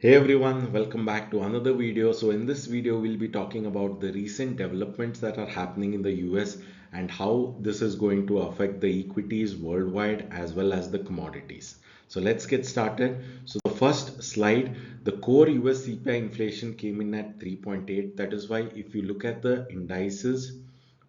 Hey everyone, welcome back to another video. So in this video, we'll be talking about the recent developments that are happening in the US and how this is going to affect the equities worldwide as well as the commodities. So let's get started. So the first slide, the core US CPI inflation came in at 3.8. That is why if you look at the indices,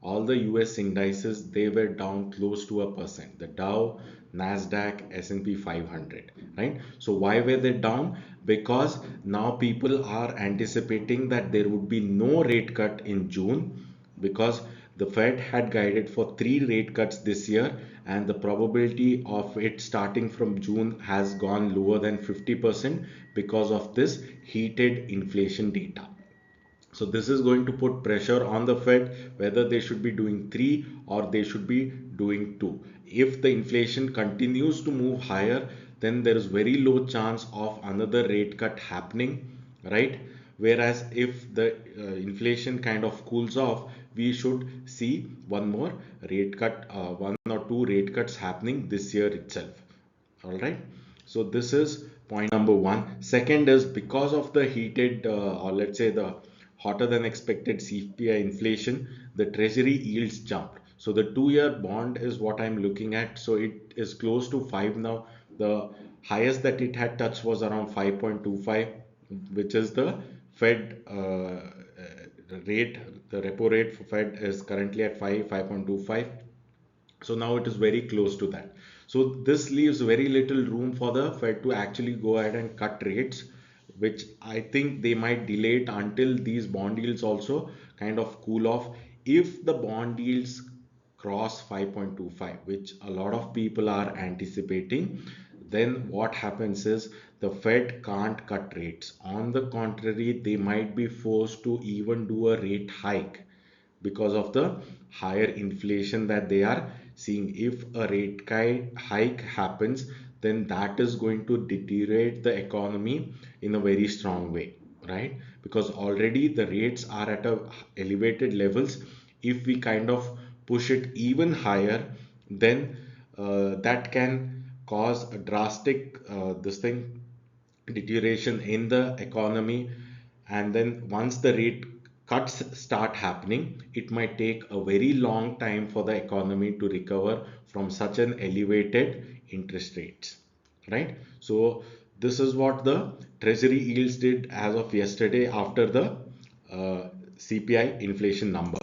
all the US indices they were down close to 1%. The Dow, Nasdaq, S&P 500, right? So why were they down? Because now people are anticipating that there would be no rate cut in June because the Fed had guided for 3 rate cuts this year, and the probability of it starting from June has gone lower than 50% because of this heated inflation data. So this is going to put pressure on the Fed whether they should be doing three or they should be doing two. If the inflation continues to move higher, then there is very low chance of another rate cut happening, right? Whereas if the inflation kind of cools off, we should see one more rate cut, one or two rate cuts happening this year itself. All right, so this is point number one. Second is because of the heated or let's say the hotter than expected CPI inflation, the treasury yields jumped. So the 2-year bond is what I'm looking at. So it is close to 5 now. The highest that it had touched was around 5.25, which is the Fed rate. The repo rate for Fed is currently at 5.25. So now it is very close to that. So this leaves very little room for the Fed to actually go ahead and cut rates, which I think they might delay it until these bond yields also kind of cool off. If the bond yields cross 5.25, which a lot of people are anticipating, then what happens is the Fed can't cut rates. On the contrary, they might be forced to even do a rate hike because of the higher inflation that they are seeing. If a rate hike happens, then that is going to deteriorate the economy in a very strong way, right? Because already the rates are at a elevated levels. If we kind of push it even higher, then that can cause a drastic this thing deterioration in the economy. And then once the rate cuts start happening, it might take a very long time for the economy to recover from such an elevated interest rates, right? So this is what the treasury yields did as of yesterday after the CPI inflation number.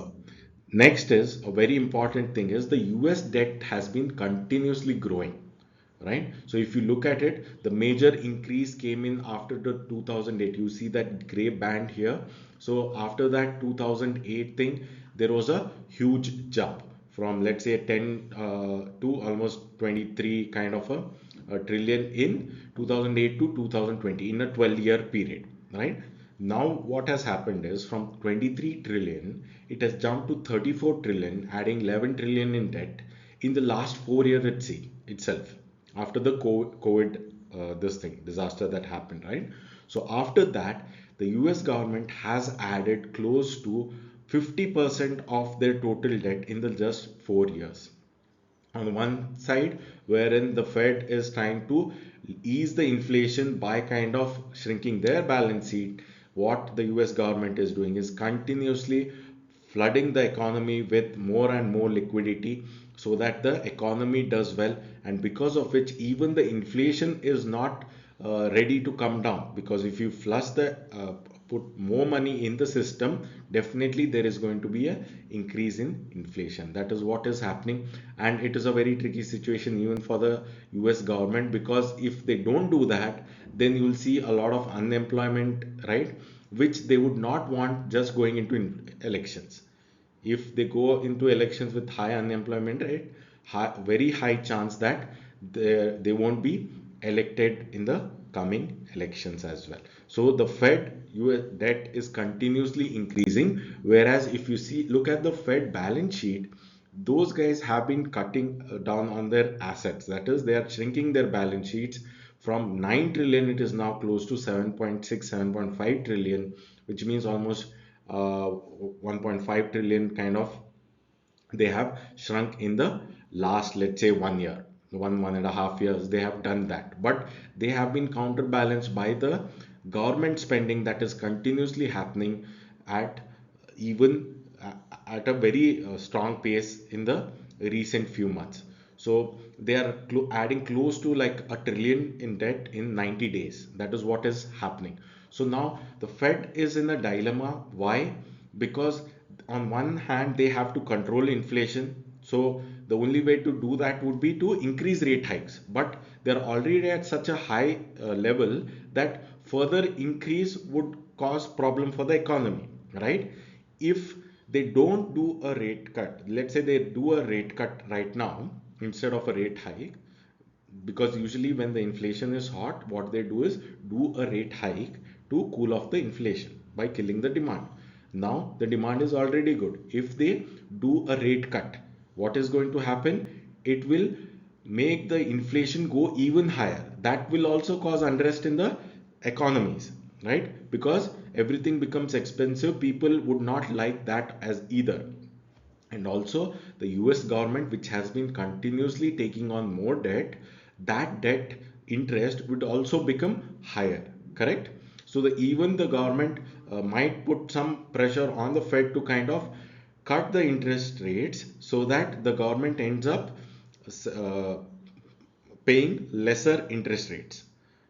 Next is a very important thing is the US debt has been continuously growing, right? So if you look at it, the major increase came in after the 2008. You see that gray band here. So after that 2008 thing, there was a huge jump from let's say 10 to almost 23 kind of a trillion in 2008 to 2020 in a 12-year period, right? Now what has happened is from 23 trillion, it has jumped to 34 trillion, adding 11 trillion in debt in the last 4 years itself after the COVID this thing disaster that happened, right? So after that, the US government has added close to 50% of their total debt in the just 4 years. On one side, wherein the Fed is trying to ease the inflation by kind of shrinking their balance sheet, what the US government is doing is continuously flooding the economy with more and more liquidity so that the economy does well, and because of which even the inflation is not ready to come down. Because if you flush the put more money in the system, definitely there is going to be a increase in inflation. That is what is happening, and it is a very tricky situation even for the US government, because if they don't do that, then you will see a lot of unemployment, right? Which they would not want just going into elections. If they go into elections with high unemployment rate, very high chance that they won't be elected in the coming elections as well. So the Fed US debt is continuously increasing, whereas if you see look at the Fed balance sheet, those guys have been cutting down on their assets. That is, they are shrinking their balance sheets from 9 trillion, it is now close to 7.6, 7.5 trillion, which means almost 1.5 trillion kind of they have shrunk in the last, let's say, 1 year, 1.5 years. They have done that, but they have been counterbalanced by the government spending that is continuously happening at even at a very strong pace in the recent few months. So they are adding close to like a trillion in debt in 90 days. That is what is happening. So now the Fed is in a dilemma. Why? Because on one hand they have to control inflation, so the only way to do that would be to increase rate hikes, but they're already at such a high level that further increase would cause problem for the economy, right? If they don't do a rate cut, let's say they do a rate cut right now instead of a rate hike, because usually when the inflation is hot, what they do is do a rate hike to cool off the inflation by killing the demand. Now the demand is already good. If they do a rate cut, what is going to happen? It will make the inflation go even higher. That will also cause unrest in the economies, right? Because everything becomes expensive, people would not like that as either. And also the US government, which has been continuously taking on more debt, that debt interest would also become higher, correct? So the even the government might put some pressure on the Fed to kind of cut the interest rates so that the government ends up uh, paying lesser interest rates,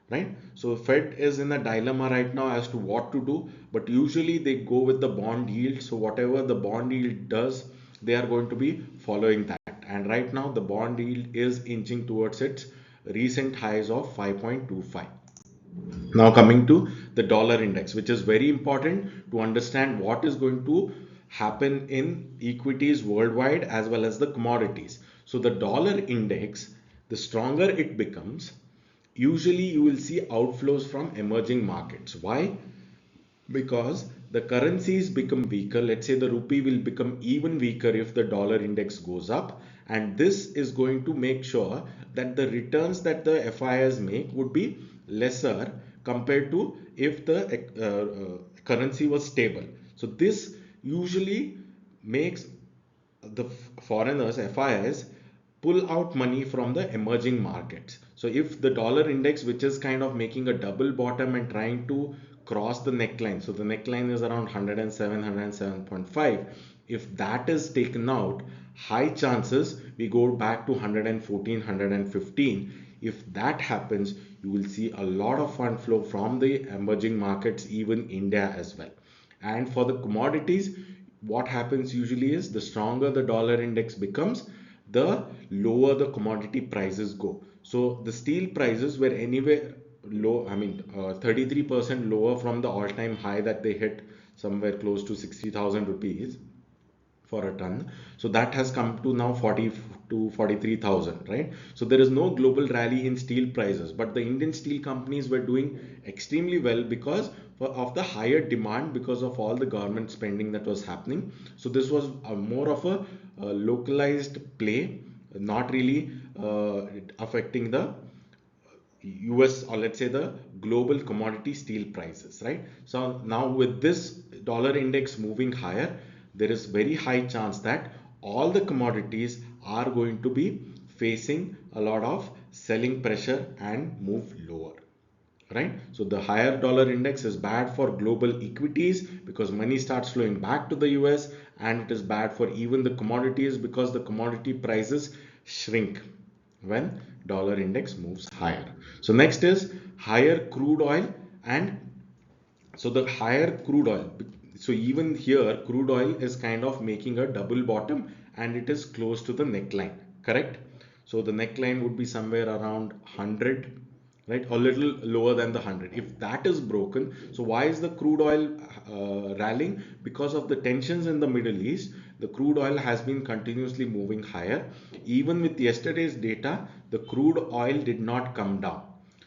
right? So Fed is in a dilemma right now as to what to do, but usually they go with the bond yield. So whatever the bond yield does, they are going to be following that. And right now the bond yield is inching towards its recent highs of 5.25. Now coming to the dollar index, which is very important to understand what is going to happen in equities worldwide as well as the commodities. So the dollar index, the stronger it becomes, usually you will see outflows from emerging markets. Why? Because the currencies become weaker. Let's say the rupee will become even weaker if the dollar index goes up, and this is going to make sure that the returns that the FIs make would be lesser compared to if the currency was stable. So this usually makes the foreigners, FIs, pull out money from the emerging markets. So if the dollar index, which is kind of making a double bottom and trying to cross the neckline, so the neckline is around 107, 107.5. If that is taken out, high chances we go back to 114, 115. If that happens, you will see a lot of fund flow from the emerging markets, even India as well. And for the commodities, what happens usually is the stronger the dollar index becomes, the lower the commodity prices go. So the steel prices were anywhere low, 33% lower from the all-time high that they hit somewhere close to 60,000 rupees for a ton. So that has come to now 40 to 43,000, right? So there is no global rally in steel prices, but the Indian steel companies were doing extremely well because of the higher demand, because of all the government spending that was happening. So this was more of a localized play, not really affecting the US, or let's say the global commodity steel prices, right? So now with this dollar index moving higher, there is very high chance that all the commodities are going to be facing a lot of selling pressure and move lower, right? So the higher dollar index is bad for global equities because money starts flowing back to the US, and it is bad for even the commodities because the commodity prices shrink when dollar index moves higher. So next is higher crude oil, and so the higher crude oil, so even here crude oil is kind of making a double bottom and it is close to the neckline, correct? So the neckline would be somewhere around 100, right? A little lower than the 100. If that is broken, so why is the crude oil rallying? Because of the tensions in the Middle East, the crude oil has been continuously moving higher. Even with yesterday's data, the crude oil did not come down.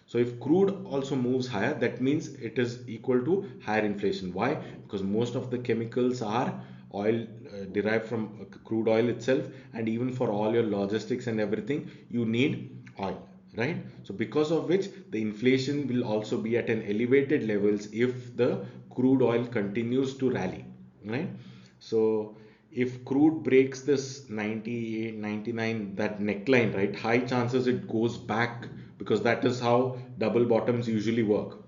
So if crude also moves higher, that means it is equal to higher inflation. Why? Because most of the chemicals are oil derived from crude oil itself, and even for all your logistics and everything, you need oil, right? So because of which the inflation will also be at an elevated levels if the crude oil continues to rally, right? So if crude breaks this 98, 99, that neckline, right, high chances it goes back, because that is how double bottoms usually work.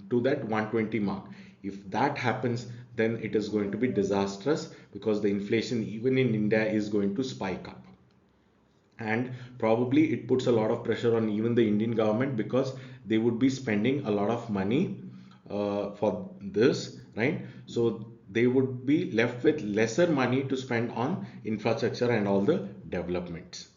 to that 120 mark. If that happens, then it is going to be disastrous, because the inflation even in India is going to spike up, and probably it puts a lot of pressure on even the Indian government, because they would be spending a lot of money for this, right? So they would be left with lesser money to spend on infrastructure and all the developments,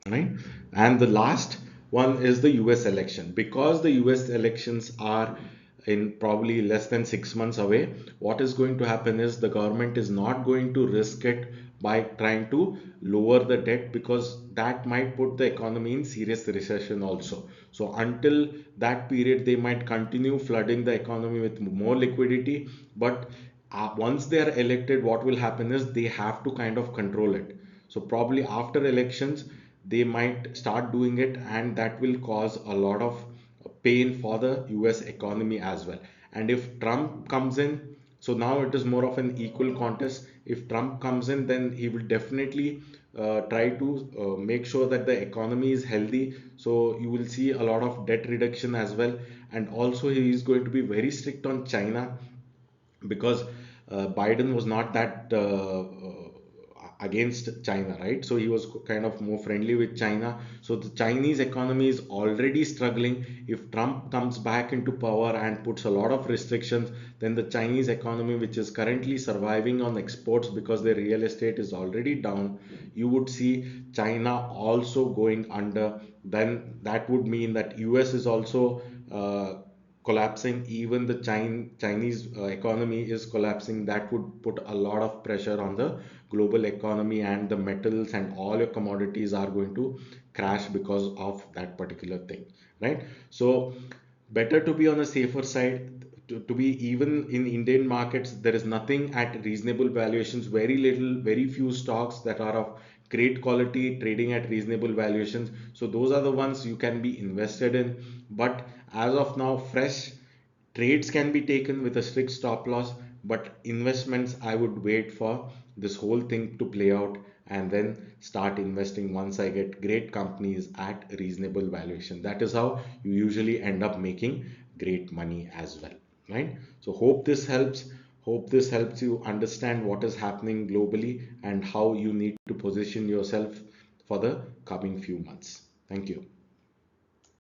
right? And the last one is the US election. Because the US elections are in probably less than 6 months away, what is going to happen is the government is not going to risk it by trying to lower the debt, because that might put the economy in serious recession also. So until that period, they might continue flooding the economy with more liquidity. But once they are elected, what will happen is they have to kind of control it. So probably after elections, they might start doing it, and that will cause a lot of pain for the US economy as well. And if Trump comes in, so now it is more of an equal contest. If Trump comes in, then he will definitely try to make sure that the economy is healthy. So you will see a lot of debt reduction as well. And also, he is going to be very strict on China, because Biden was not that against China, right? So he was kind of more friendly with China. So the Chinese economy is already struggling. If Trump comes back into power and puts a lot of restrictions, then the Chinese economy, which is currently surviving on exports because their real estate is already down, you would see China also going under. Then that would mean that US is also collapsing. Even the Chinese economy is collapsing. That would put a lot of pressure on the global economy, and the metals and all your commodities are going to crash because of that particular thing, right? So better to be on a safer side. To be even in Indian markets, there is nothing at reasonable valuations, very little, very few stocks that are of great quality trading at reasonable valuations. So those are the ones you can be invested in. But as of now, fresh trades can be taken with a strict stop loss, but investments, I would wait for this whole thing to play out and then start investing once I get great companies at reasonable valuation. That is how you usually end up making great money as well, right? So hope this helps. Hope this helps you understand what is happening globally and how you need to position yourself for the coming few months. Thank you.